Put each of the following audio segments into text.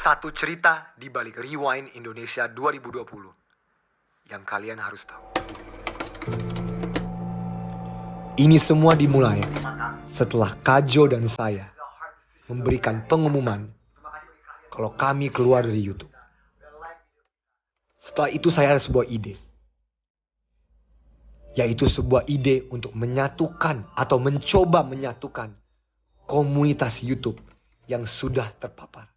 satu cerita di balik Rewind Indonesia 2020 yang kalian harus tahu. Ini semua dimulai setelah Kajo dan saya memberikan pengumuman kalau kami keluar dari YouTube. Setelah itu saya ada sebuah ide. Yaitu sebuah ide untuk menyatukan atau mencoba menyatukan komunitas YouTube yang sudah terpapar.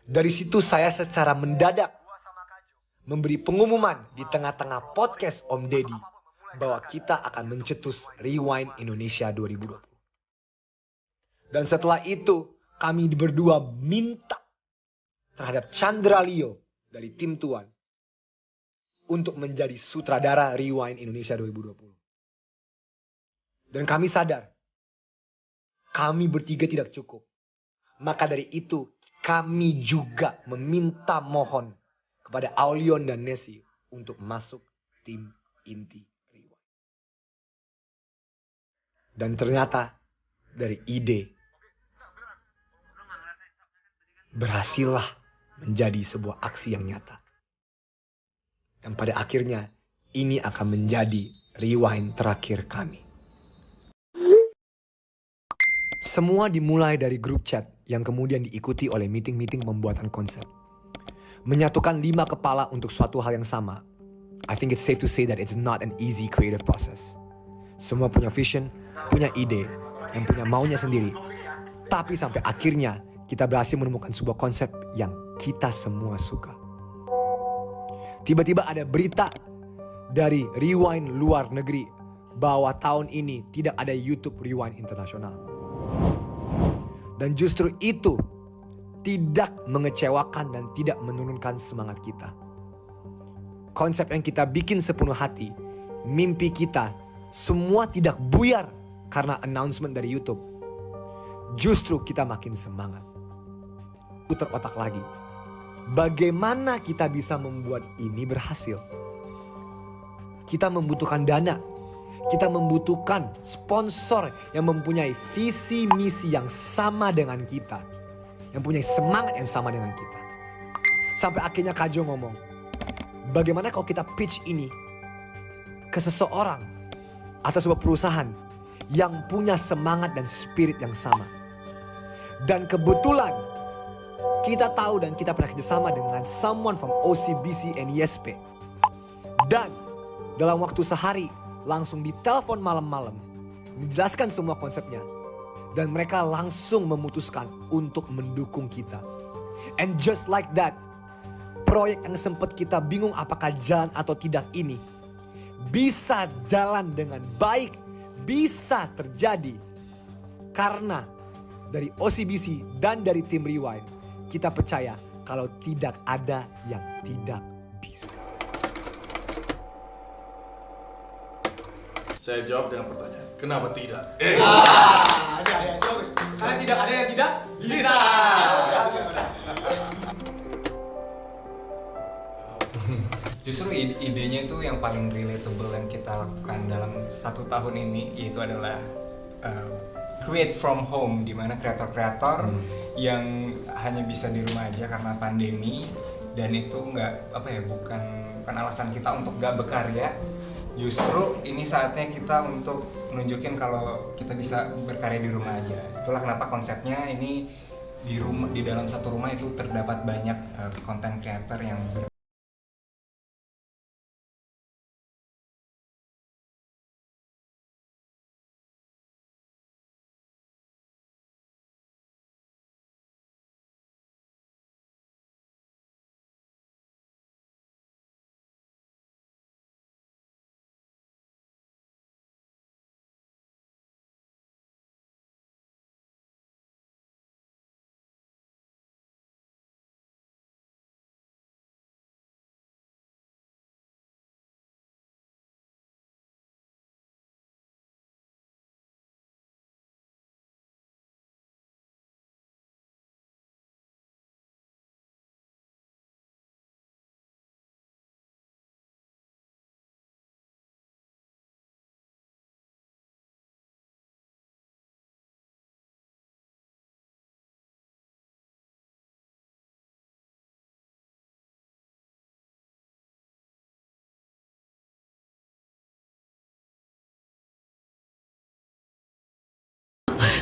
Dari situ saya secara mendadak memberi pengumuman di tengah-tengah podcast Om Deddy bahwa kita akan mencetus Rewind Indonesia 2020. Dan setelah itu kami berdua minta terhadap Chandra Leo dari tim Tuan untuk menjadi sutradara Rewind Indonesia 2020. Dan kami sadar kami bertiga tidak cukup. Maka dari itu kami juga meminta mohon kepada Aulion dan Nessie untuk masuk tim inti Rewind. Dan ternyata dari ide berhasillah menjadi sebuah aksi yang nyata. Dan pada akhirnya ini akan menjadi Rewind terakhir kami. Semua dimulai dari grup chat yang kemudian diikuti oleh meeting-meeting pembuatan konsep. Menyatukan 5 kepala untuk suatu hal yang sama. I think it's safe to say that it's not an easy creative process. Semua punya vision, punya ide, yang punya maunya sendiri. Tapi sampai akhirnya kita berhasil menemukan sebuah konsep yang kita semua suka. Tiba-tiba ada berita dari Rewind luar negeri bahwa tahun ini tidak ada YouTube Rewind Internasional. Dan justru itu tidak mengecewakan dan tidak menurunkan semangat kita. Konsep yang kita bikin sepenuh hati, mimpi kita, semua tidak buyar karena announcement dari YouTube. Justru kita makin semangat. Putar otak lagi. Bagaimana kita bisa membuat ini berhasil? Kita membutuhkan dana. Kita membutuhkan sponsor yang mempunyai visi misi yang sama dengan kita. Yang punya semangat yang sama dengan kita. Sampai akhirnya Kajo ngomong, bagaimana kalau kita pitch ini ke seseorang atau sebuah perusahaan yang punya semangat dan spirit yang sama. Dan kebetulan kita tahu dan kita pernah kerjasama dengan someone from OCBC and YSP. Dan dalam waktu sehari langsung ditelepon malam-malam, menjelaskan semua konsepnya. Dan mereka langsung memutuskan untuk mendukung kita. And just like that, proyek yang sempat kita bingung apakah jalan atau tidak ini bisa jalan dengan baik, bisa terjadi. Karena dari OCBC dan dari tim Rewind, kita percaya kalau tidak ada yang tidak bisa. Saya jawab dengan pertanyaan, kenapa tidak? Karena tidak ada yang tidak bisa. Justru idenya itu yang paling relatable yang kita lakukan dalam 1 tahun ini, yaitu adalah create from home, di mana kreator-kreator yang hanya bisa di rumah aja karena pandemi, dan itu bukan alasan kita untuk gak berkarya. Justru ini saatnya kita untuk nunjukin kalau kita bisa berkarya di rumah aja. Itulah kenapa konsepnya ini di dalam satu rumah itu terdapat banyak content creator yang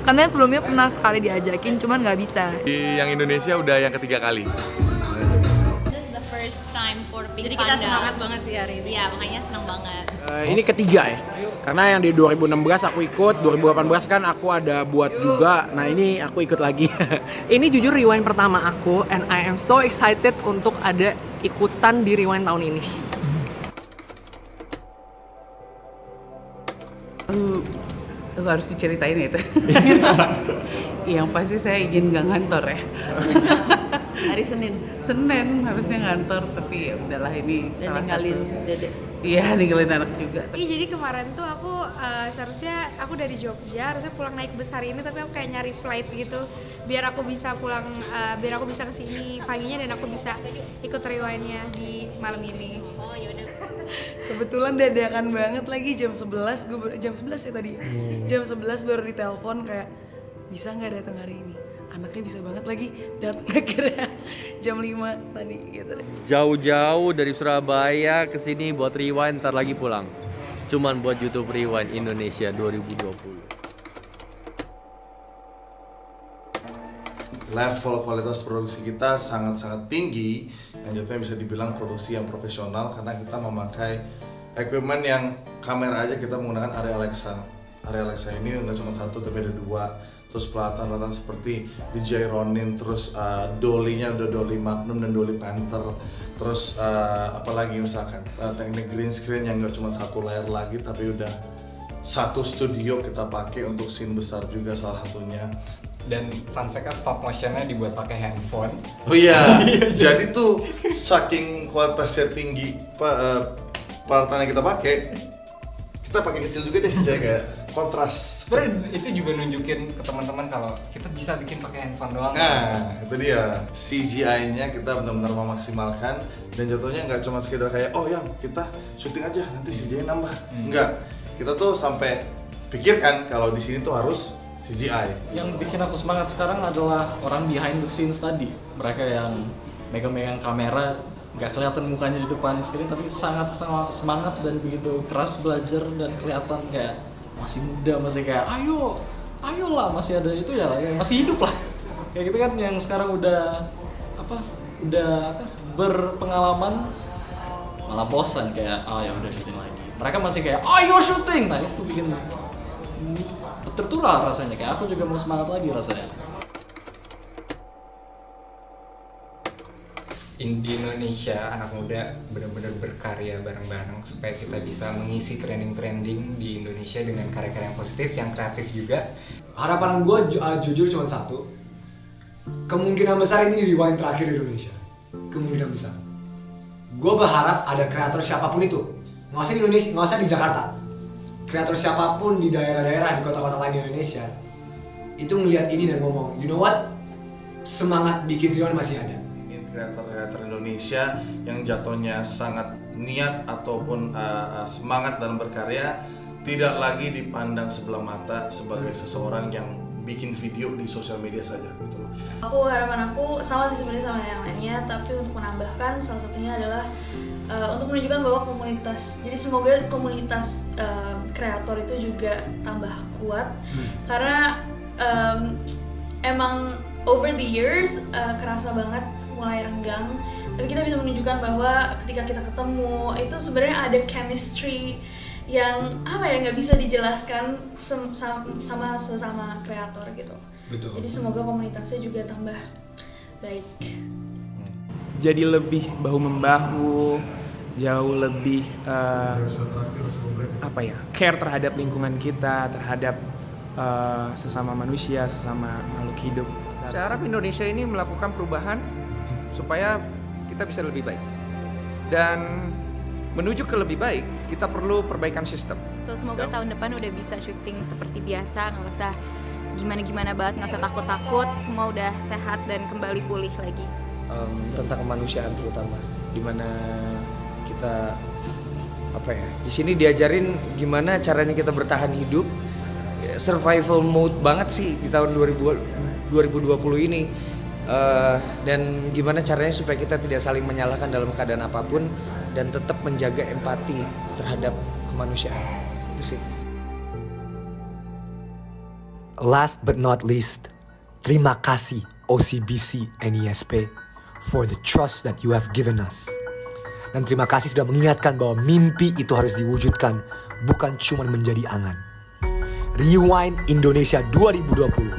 Karena sebelumnya pernah sekali diajakin, cuman nggak bisa. Di yang Indonesia udah yang ketiga kali. This is the first time for Pink Jadi kita Panda. semangat banget sih hari ini. Iya, makanya seneng banget. Ini ketiga ya, karena yang di 2016 aku ikut, 2018 kan aku ada buat juga, nah ini aku ikut lagi. Ini jujur rewind pertama aku, and I am so excited untuk ada ikutan di rewind tahun ini. Harus diceritain itu. Yang pasti saya izin nggak ngantor ya. Hari Senin. Senin harusnya ngantor, tapi ya udahlah ini Dan salah ninggalin satu. Dede. Iya, ninggalin anak juga. Jadi kemarin tuh aku seharusnya aku dari Jogja harusnya pulang naik bus hari ini, tapi aku kayak nyari flight gitu biar aku bisa pulang, biar aku bisa kesini paginya dan aku bisa ikut rewindnya di malam ini. Oh, yaudah. Kebetulan dadakan banget lagi jam 11, jam 11 ya tadi. Jam 11 baru ditelepon kayak bisa nggak datang hari ini. Anaknya bisa banget lagi datang akhirnya jam 5 tadi gitu deh. Jauh-jauh dari Surabaya ke sini buat rewind, ntar lagi pulang. Cuman buat YouTube Rewind Indonesia 2020. Level kualitas produksi kita sangat-sangat tinggi, yang jatuhnya bisa dibilang produksi yang profesional karena kita memakai equipment yang kamera aja kita menggunakan Arri Alexa. Arri Alexa ini nggak cuma satu tapi ada dua, terus pelatan-pelatan seperti DJI Ronin, terus dolly-nya udah Dolly Magnum dan Dolly Panther, terus apalagi misalkan teknik green screen yang nggak cuma satu layar lagi tapi udah satu studio kita pakai untuk scene besar juga salah satunya. Dan fun fact-nya stop motion-nya dibuat pakai handphone. Oh iya, jadi tuh saking kualitasnya tinggi peralatan yang kita pakai kecil juga deh, jadi kayak kontras. Sebenarnya itu juga nunjukin ke teman-teman kalau kita bisa bikin pakai handphone doang. Nah, itu dia CGI-nya kita benar-benar memaksimalkan dan jatuhnya nggak cuma sekedar kayak oh yang kita syuting aja nanti CGI nambah. Enggak, kita tuh sampai pikirkan kalau di sini tuh harus CGI. Yang bikin aku semangat sekarang adalah orang behind the scenes tadi. Mereka yang megang-megang kamera, nggak kelihatan mukanya di depan screen, tapi sangat semangat dan begitu keras belajar dan kelihatan kayak masih muda, masih kayak ayolah, masih ada itu ya, kayak masih hidup lah. Kayak gitu kan, yang sekarang udah berpengalaman malah bosan kayak ya udah syuting lagi. Mereka masih kayak ayo syuting. Nah itu bikin tertular rasanya, kayak aku juga mau semangat lagi rasanya. Di Indonesia anak muda benar-benar berkarya bareng-bareng supaya kita bisa mengisi trending-trending di Indonesia dengan karya-karya yang positif, yang kreatif juga. Harapan gue jujur cuma satu, kemungkinan besar ini rewind terakhir di Indonesia. Kemungkinan besar. Gue berharap ada kreator siapapun itu, nggak usah di Indonesia, nggak usah di Jakarta. Kreator siapapun di daerah-daerah, di kota-kota lain di Indonesia itu melihat ini dan ngomong, you know what, semangat bikin rewind masih ada. Kreator-kreator Indonesia yang jatuhnya sangat niat ataupun semangat dalam berkarya tidak lagi dipandang sebelah mata sebagai seseorang yang bikin video di sosial media saja gitu loh. Harapan aku sama sih sebenarnya sama yang lainnya, tapi untuk menambahkan salah satunya adalah untuk menunjukkan bahwa komunitas, jadi semoga komunitas kreator itu juga tambah kuat karena emang over the years kerasa banget mulai renggang, tapi kita bisa menunjukkan bahwa ketika kita ketemu itu sebenarnya ada chemistry yang nggak bisa dijelaskan sama sesama kreator gitu. Betul. Jadi semoga komunitasnya juga tambah baik. Jadi lebih bahu membahu, jauh lebih care terhadap lingkungan kita, terhadap sesama manusia, sesama makhluk hidup. Saya harap Indonesia ini melakukan perubahan supaya kita bisa lebih baik. Dan menuju ke lebih baik, kita perlu perbaikan sistem. So semoga tahun depan udah bisa syuting seperti biasa, nggak usah gimana-gimana banget, nggak usah takut-takut, semua udah sehat dan kembali pulih lagi. Tentang kemanusiaan terutama, dimana kita di sini diajarin gimana caranya kita bertahan hidup, survival mode banget sih di tahun 2020 ini. Dan gimana caranya supaya kita tidak saling menyalahkan dalam keadaan apapun dan tetap menjaga empati terhadap kemanusiaan. Itu sih. Last but not least, terima kasih OCBC and ISP for the trust that you have given us. Dan terima kasih sudah mengingatkan bahwa mimpi itu harus diwujudkan, bukan cuma menjadi angan. Rewind Indonesia 2020